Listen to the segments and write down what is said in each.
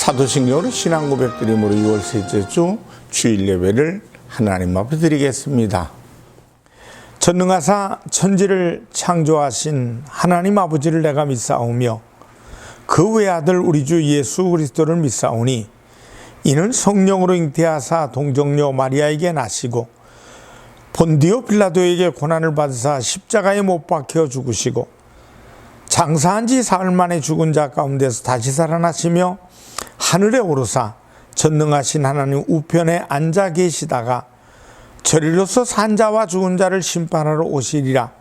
사도신경으로 신앙고백드림으로 6월 셋째 주 주일 예배를 하나님 앞에 드리겠습니다. 전능하사 천지를 창조하신 하나님 아버지를 내가 믿사오며 그 외아들 우리 주 예수 그리스도를 믿사오니 이는 성령으로 잉태하사 동정녀 마리아에게 나시고 본디오 빌라도에게 고난을 받으사 십자가에 못 박혀 죽으시고 장사한 지 사흘 만에 죽은 자 가운데서 다시 살아나시며 하늘에 오르사 전능하신 하나님 우편에 앉아 계시다가 저리로서 산 자와 죽은 자를 심판하러 오시리라.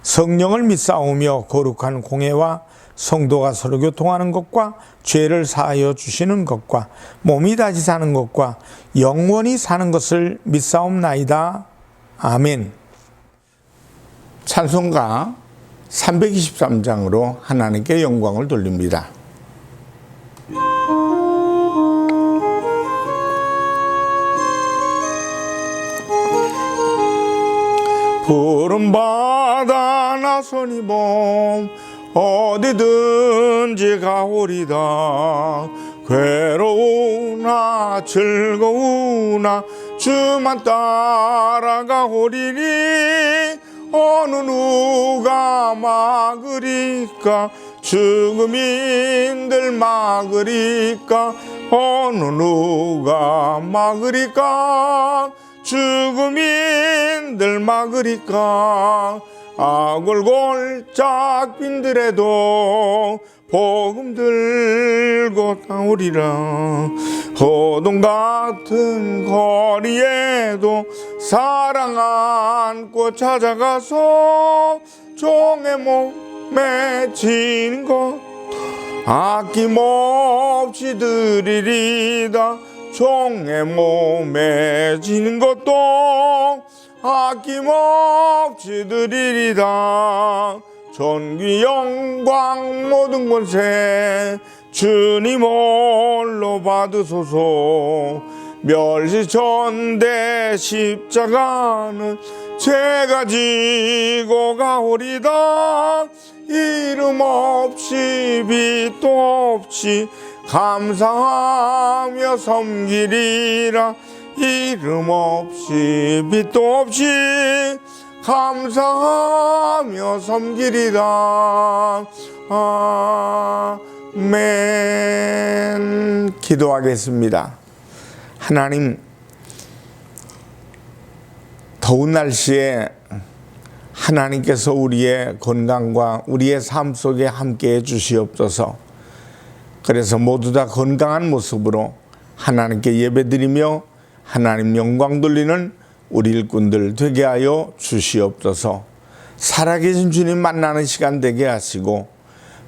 성령을 믿사오며 거룩한 공회와 성도가 서로 교통하는 것과 죄를 사하여 주시는 것과 몸이 다시 사는 것과 영원히 사는 것을 믿사옵나이다. 아멘. 찬송가 323장으로 하나님께 영광을 돌립니다. 푸른 바다 나선이 봄 어디든지 가오리다. 괴로우나 즐거우나 주만 따라가오리니 어느 누가 막으리까 죽음인들 막으리까 어느 누가 막으리까 죽음인들 막으리까 아골골짝 빈들에도 복음 들고 나오리라. 호동 같은 거리에도 사랑 안고 찾아가서 종의 몸에 진 것 아낌없이 드리리다. 종의 몸에 지는 것도 아낌없이 드리리다. 존귀 영광 모든 권세 주님 홀로 받으소서. 멸시천대 십자가는 제가 지고 가오리다. 이름 없이 빛도 없이 감사하며 섬기리라. 이름 없이 빛도 없이 감사하며 섬기리라. 아멘. 기도하겠습니다. 하나님, 더운 날씨에 하나님께서 우리의 건강과 우리의 삶 속에 함께해 주시옵소서. 그래서 모두 다 건강한 모습으로 하나님께 예배드리며 하나님 영광 돌리는 우리 일꾼들 되게 하여 주시옵소서. 살아계신 주님 만나는 시간 되게 하시고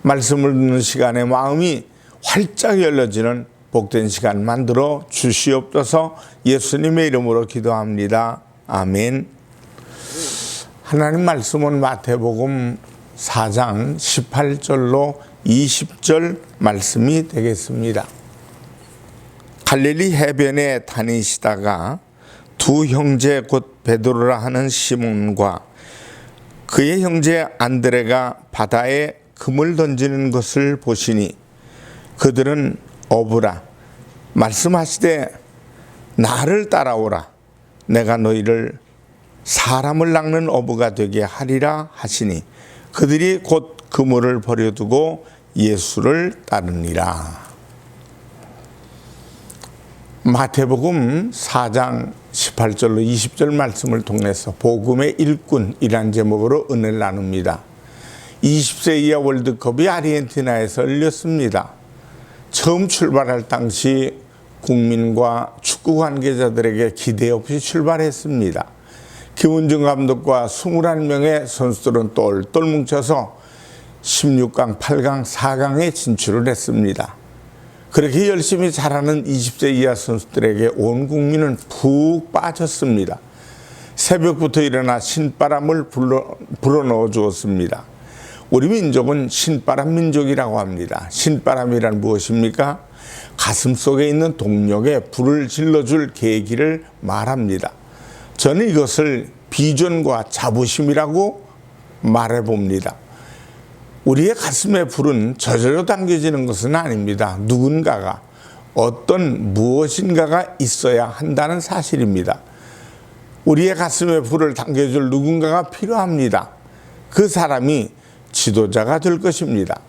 말씀을 듣는 시간에 마음이 활짝 열려지는 복된 시간 만들어 주시옵소서. 예수님의 이름으로 기도합니다. 아멘. 하나님 말씀은 마태복음 4장 18절로 20절 말씀이 되겠습니다. 갈릴리 해변에 다니시다가 두 형제 곧 베드로라 하는 시몬과 그의 형제 안드레가 바다에 금을 던지는 것을 보시니 그들은 어부라. 말씀하시되 나를 따라오라. 내가 너희를 사람을 낚는 어부가 되게 하리라 하시니 그들이 곧 그물을 버려두고 예수를 따르니라. 마태복음 4장 18절로 20절 말씀을 통해서 복음의 일꾼이란 제목으로 은혜를 나눕니다. 20세 이하 월드컵이 아르헨티나에서 열렸습니다. 처음 출발할 당시 국민과 축구 관계자들에게 기대 없이 출발했습니다. 김은중 감독과 21명의 선수들은 똘똘 뭉쳐서 16강, 8강, 4강에 진출을 했습니다. 그렇게 열심히 잘하는 20세 이하 선수들에게 온 국민은 푹 빠졌습니다. 새벽부터 일어나 신바람을 불어넣어 주었습니다. 우리 민족은 신바람 민족이라고 합니다. 신바람이란 무엇입니까? 가슴 속에 있는 동력에 불을 질러줄 계기를 말합니다. 저는 이것을 비전과 자부심이라고 말해봅니다. 우리의 가슴에 불은 저절로 당겨지는 것은 아닙니다. 누군가가 어떤 무엇인가가 있어야 한다는 사실입니다. 우리의 가슴에 불을 당겨줄 누군가가 필요합니다. 그 사람이 지도자가 될 것입니다.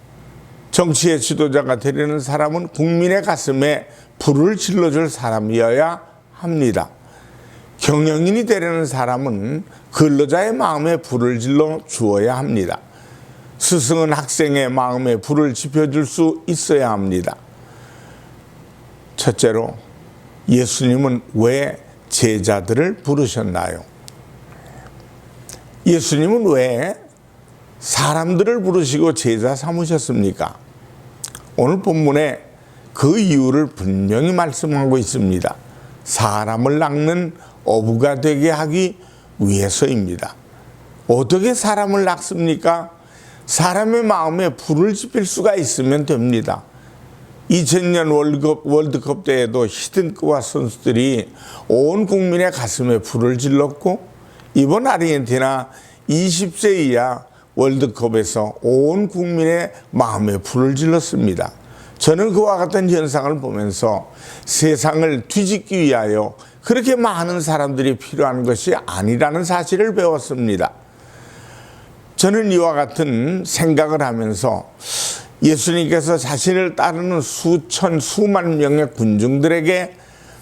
정치의 지도자가 되려는 사람은 국민의 가슴에 불을 질러줄 사람이어야 합니다. 경영인이 되려는 사람은 근로자의 마음에 불을 질러 주어야 합니다. 스승은 학생의 마음에 불을 지펴줄 수 있어야 합니다. 첫째로, 예수님은 왜 제자들을 부르셨나요? 예수님은 왜 사람들을 부르시고 제자 삼으셨습니까? 오늘 본문에 그 이유를 분명히 말씀하고 있습니다. 사람을 낚는 어부가 되게 하기 위해서입니다. 어떻게 사람을 낚습니까? 사람의 마음에 불을 지필 수가 있으면 됩니다. 2000년 월드컵 때에도 히든크와 선수들이 온 국민의 가슴에 불을 질렀고, 이번 아르헨티나 20세 이하 월드컵에서 온 국민의 마음에 불을 질렀습니다. 저는 그와 같은 현상을 보면서 세상을 뒤집기 위하여 그렇게 많은 사람들이 필요한 것이 아니라는 사실을 배웠습니다. 저는 이와 같은 생각을 하면서 예수님께서 자신을 따르는 수천 수만 명의 군중들에게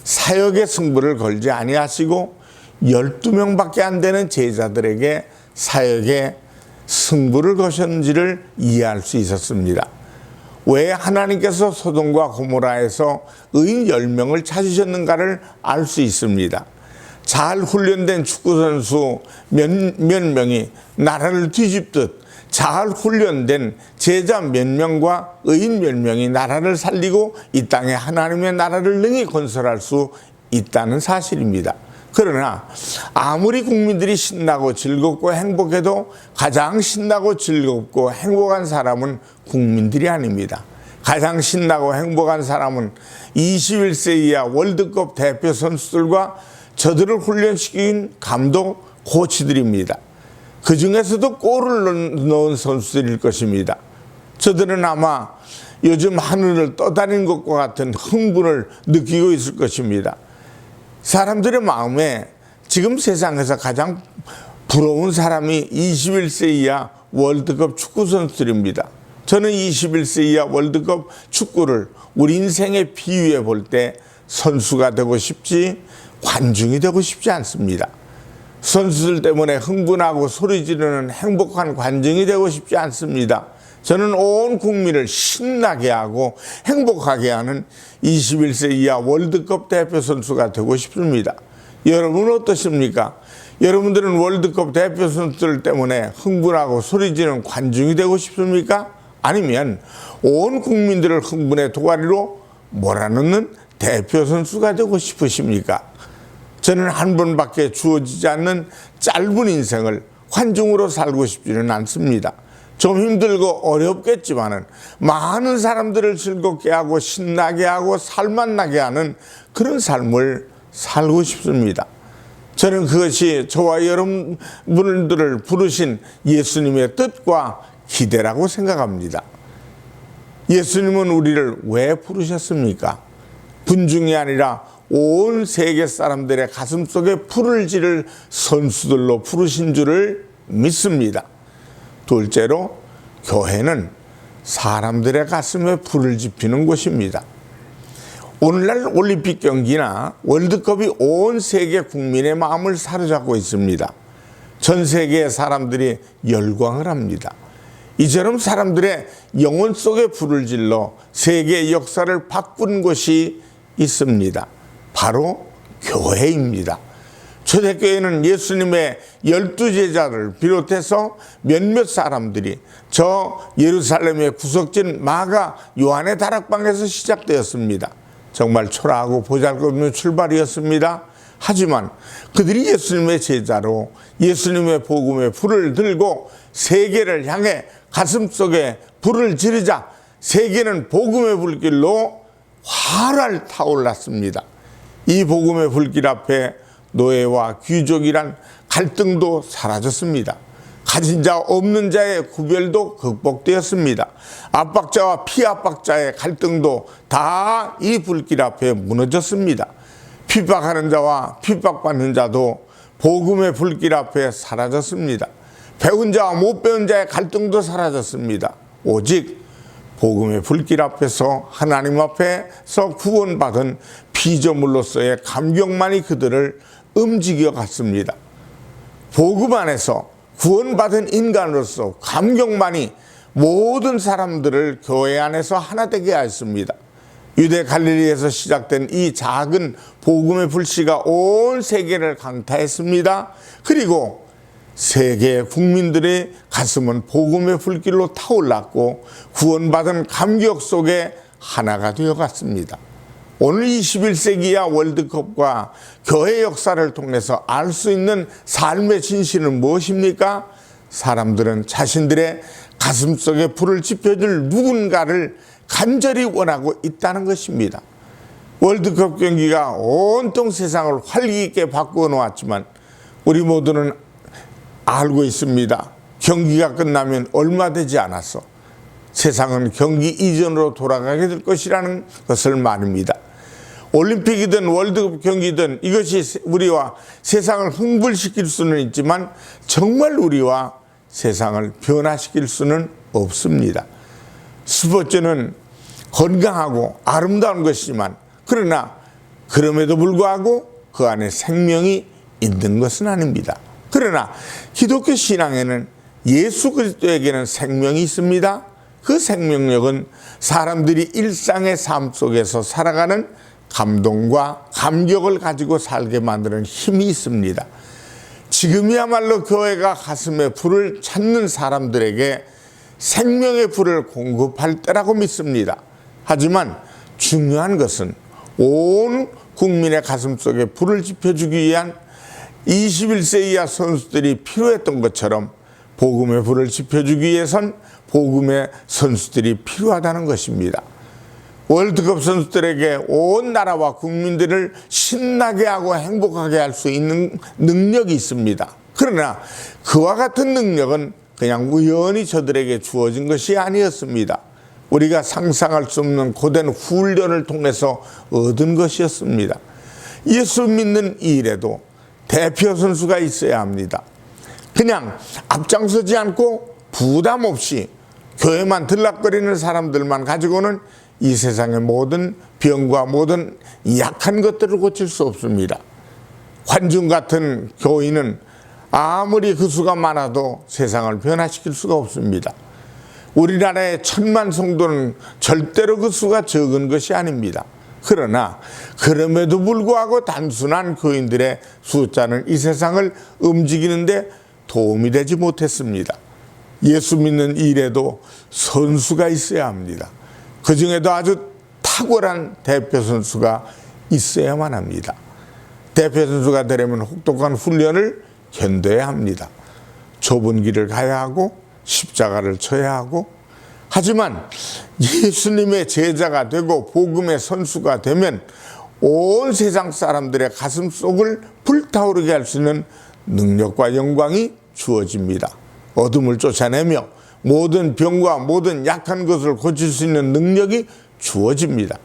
사역의 승부를 걸지 아니하시고 12명밖에 안 되는 제자들에게 사역의 승부를 거셨는지를 이해할 수 있었습니다. 왜 하나님께서 소돔과 고모라에서 의인 10명을 찾으셨는가를 알 수 있습니다. 잘 훈련된 축구선수 몇 명이 나라를 뒤집듯 잘 훈련된 제자 몇 명과 의인 몇 명이 나라를 살리고 이 땅에 하나님의 나라를 능히 건설할 수 있다는 사실입니다. 그러나 아무리 국민들이 신나고 즐겁고 행복해도 가장 신나고 즐겁고 행복한 사람은 국민들이 아닙니다. 가장 신나고 행복한 사람은 21세 이하 월드컵 대표 선수들과 저들을 훈련시킨 감독, 코치들입니다. 그 중에서도 골을 넣은 선수들일 것입니다. 저들은 아마 요즘 하늘을 떠다니는 것과 같은 흥분을 느끼고 있을 것입니다. 사람들의 마음에 지금 세상에서 가장 부러운 사람이 21세 이하 월드컵 축구 선수들입니다. 저는 21세 이하 월드컵 축구를 우리 인생에 비유해 볼 때 선수가 되고 싶지 관중이 되고 싶지 않습니다. 선수들 때문에 흥분하고 소리 지르는 행복한 관중이 되고 싶지 않습니다. 저는 온 국민을 신나게 하고 행복하게 하는 21세 이하 월드컵 대표 선수가 되고 싶습니다. 여러분은 어떠십니까? 여러분들은 월드컵 대표 선수들 때문에 흥분하고 소리 지르는 관중이 되고 싶습니까? 아니면 온 국민들을 흥분의 도가니로 몰아넣는 대표 선수가 되고 싶으십니까? 저는 한 번밖에 주어지지 않는 짧은 인생을 관중으로 살고 싶지는 않습니다. 좀 힘들고 어렵겠지만은 많은 사람들을 즐겁게 하고 신나게 하고 살만나게 하는 그런 삶을 살고 싶습니다. 저는 그것이 저와 여러분들을 부르신 예수님의 뜻과 기대라고 생각합니다. 예수님은 우리를 왜 부르셨습니까? 군중이 아니라 온 세계 사람들의 가슴속에 불을 지를 선수들로 부르신 줄을 믿습니다. 둘째로, 교회는 사람들의 가슴에 불을 지피는 곳입니다. 오늘날 올림픽 경기나 월드컵이 온 세계 국민의 마음을 사로잡고 있습니다. 전 세계의 사람들이 열광을 합니다. 이처럼 사람들의 영혼 속에 불을 질러 세계의 역사를 바꾼 곳이 있습니다. 바로 교회입니다. 초대교회는 예수님의 12제자를 비롯해서 몇몇 사람들이 저 예루살렘의 구석진 마가 요한의 다락방에서 시작되었습니다. 정말 초라하고 보잘것없는 출발이었습니다. 하지만 그들이 예수님의 제자로 예수님의 복음의 불을 들고 세계를 향해 가슴속에 불을 지르자 세계는 복음의 불길로 활활 타올랐습니다. 이 복음의 불길 앞에 노예와 귀족이란 갈등도 사라졌습니다. 가진 자 없는 자의 구별도 극복되었습니다. 압박자와 피압박자의 갈등도 다 이 불길 앞에 무너졌습니다. 핍박하는 자와 핍박받는 자도 복음의 불길 앞에 사라졌습니다. 배운 자와 못 배운 자의 갈등도 사라졌습니다. 오직 복음의 불길 앞에서 하나님 앞에서 구원받은 피조물로서의 감격만이 그들을 움직여 갔습니다. 복음 안에서 구원받은 인간으로서 감격만이 모든 사람들을 교회 안에서 하나 되게 하였습니다. 유대 갈릴리에서 시작된 이 작은 복음의 불씨가 온 세계를 강타했습니다. 그리고 세계 국민들의 가슴은 복음의 불길로 타올랐고 구원받은 감격 속에 하나가 되어갔습니다. 오늘 21세기야 월드컵과 교회 역사를 통해서 알 수 있는 삶의 진실은 무엇입니까? 사람들은 자신들의 가슴속에 불을 지펴줄 누군가를 간절히 원하고 있다는 것입니다. 월드컵 경기가 온통 세상을 활기 있게 바꾸어 놓았지만 우리 모두는 알고 있습니다. 경기가 끝나면 얼마 되지 않았어 세상은 경기 이전으로 돌아가게 될 것이라는 것을 말입니다. 올림픽이든 월드컵 경기든 이것이 우리와 세상을 흥분시킬 수는 있지만 정말 우리와 세상을 변화시킬 수는 없습니다. 스포츠는 건강하고 아름다운 것이지만 그러나 그럼에도 불구하고 그 안에 생명이 있는 것은 아닙니다. 그러나 기독교 신앙에는 예수 그리스도에게는 생명이 있습니다. 그 생명력은 사람들이 일상의 삶 속에서 살아가는 감동과 감격을 가지고 살게 만드는 힘이 있습니다. 지금이야말로 교회가 가슴에 불을 찾는 사람들에게 생명의 불을 공급할 때라고 믿습니다. 하지만 중요한 것은 온 국민의 가슴 속에 불을 지펴주기 위한 21세 이하 선수들이 필요했던 것처럼 복음의 불을 지펴주기 위해선 복음의 선수들이 필요하다는 것입니다. 월드컵 선수들에게 온 나라와 국민들을 신나게 하고 행복하게 할 수 있는 능력이 있습니다. 그러나 그와 같은 능력은 그냥 우연히 저들에게 주어진 것이 아니었습니다. 우리가 상상할 수 없는 고된 훈련을 통해서 얻은 것이었습니다. 예수 믿는 일에도 대표 선수가 있어야 합니다. 그냥 앞장서지 않고 부담 없이 교회만 들락거리는 사람들만 가지고는 이 세상의 모든 병과 모든 약한 것들을 고칠 수 없습니다. 관중 같은 교인은 아무리 그 수가 많아도 세상을 변화시킬 수가 없습니다. 우리나라의 1000만 성도는 절대로 그 수가 적은 것이 아닙니다. 그러나 그럼에도 불구하고 단순한 교인들의 숫자는 이 세상을 움직이는데 도움이 되지 못했습니다. 예수 믿는 일에도 선수가 있어야 합니다. 그 중에도 아주 탁월한 대표 선수가 있어야만 합니다. 대표 선수가 되려면 혹독한 훈련을 견뎌야 합니다. 좁은 길을 가야 하고 십자가를 져야 하고 하지만 예수님의 제자가 되고 복음의 선수가 되면 온 세상 사람들의 가슴 속을 불타오르게 할 수 있는 능력과 영광이 주어집니다. 어둠을 쫓아내며 모든 병과 모든 약한 것을 고칠 수 있는 능력이 주어집니다.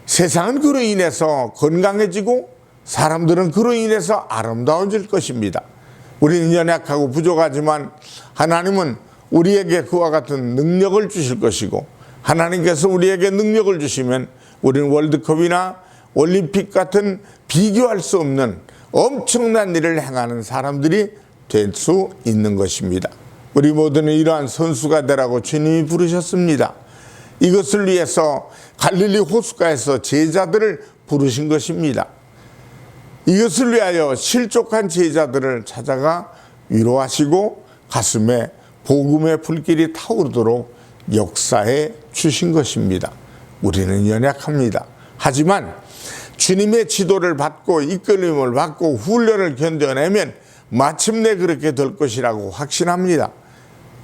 세상은 그로 인해서 건강해지고 사람들은 그로 인해서 아름다워질 것입니다. 우리는 연약하고 부족하지만 하나님은 우리에게 그와 같은 능력을 주실 것이고 하나님께서 우리에게 능력을 주시면 우리는 월드컵이나 올림픽 같은 비교할 수 없는 엄청난 일을 행하는 사람들이 될 수 있는 것입니다. 우리 모두는 이러한 선수가 되라고 주님이 부르셨습니다. 이것을 위해서 갈릴리 호숫가에서 제자들을 부르신 것입니다. 이것을 위하여 실족한 제자들을 찾아가 위로하시고 가슴에 복음의 불길이 타오르도록 역사해 주신 것입니다. 우리는 연약합니다. 하지만 주님의 지도를 받고 이끌림을 받고 훈련을 견뎌내면 마침내 그렇게 될 것이라고 확신합니다.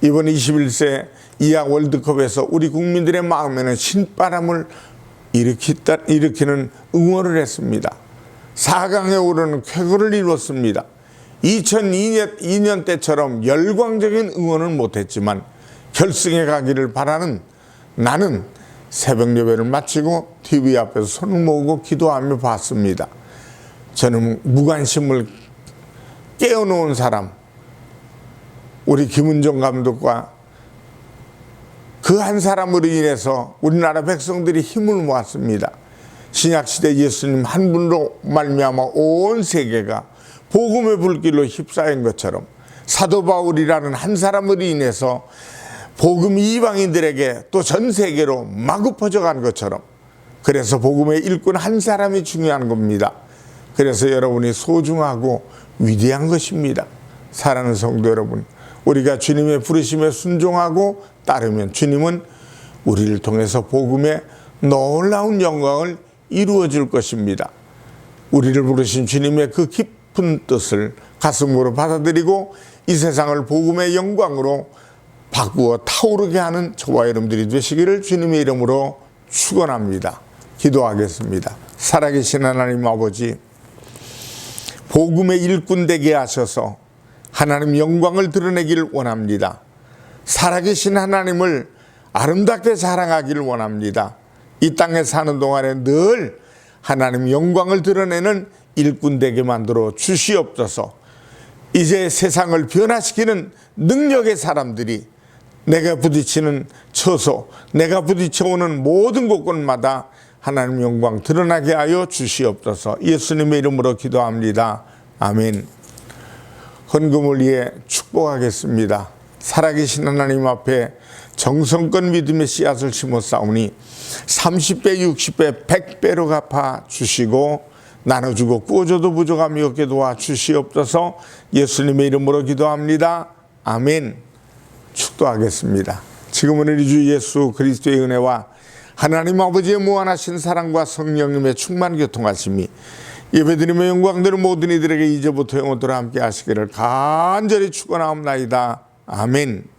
이번 21세 이하 월드컵에서 우리 국민들의 마음에는 신바람을 일으키는 응원을 했습니다. 4강에 오르는 쾌거를 이뤘습니다. 2002년 때처럼 열광적인 응원은 못했지만 결승에 가기를 바라는 나는 새벽 예배를 마치고 TV 앞에서 손을 모으고 기도하며 봤습니다. 저는 무관심을 깨워놓은 사람, 우리 김은정 감독과 그 한 사람으로 인해서 우리나라 백성들이 힘을 모았습니다. 신약시대 예수님 한 분으로 말미암아 온 세계가 복음의 불길로 휩싸인 것처럼 사도 바울이라는 한 사람으로 인해서 복음이 이방인들에게 또 전 세계로 마구 퍼져간 것처럼, 그래서 복음의 일꾼 한 사람이 중요한 겁니다. 그래서 여러분이 소중하고 위대한 것입니다. 사랑하는 성도 여러분, 우리가 주님의 부르심에 순종하고 따르면 주님은 우리를 통해서 복음의 놀라운 영광을 이루어 줄 것입니다. 우리를 부르신 주님의 그 깊은 뜻을 가슴으로 받아들이고 이 세상을 복음의 영광으로 바꾸어 타오르게 하는 저와 여러분들이 되시기를 주님의 이름으로 축원합니다. 기도하겠습니다. 살아계신 하나님 아버지, 복음의 일꾼 되게 하셔서 하나님 영광을 드러내기를 원합니다. 살아계신 하나님을 아름답게 자랑하기를 원합니다. 이 땅에 사는 동안에 늘 하나님 영광을 드러내는 일꾼 되게 만들어 주시옵소서. 이제 세상을 변화시키는 능력의 사람들이 내가 부딪히는 처소, 내가 부딪혀오는 모든 곳곳마다 하나님 영광 드러나게 하여 주시옵소서. 예수님의 이름으로 기도합니다. 아멘. 헌금을 위해 축복하겠습니다. 살아계신 하나님 앞에 정성껏 믿음의 씨앗을 심었사오니 30배, 60배, 100배로 갚아 주시고 나눠주고 꾸어줘도 부족함이 없게 도와주시옵소서. 예수님의 이름으로 기도합니다. 아멘. 축도하겠습니다. 지금은 우리 주 예수 그리스도의 은혜와 하나님 아버지의 무한하신 사랑과 성령님의 충만 교통하심이 예배드리며 영광되는 모든 이들에게 이제부터 영원토록 함께 하시기를 간절히 축원하옵나이다. 아멘.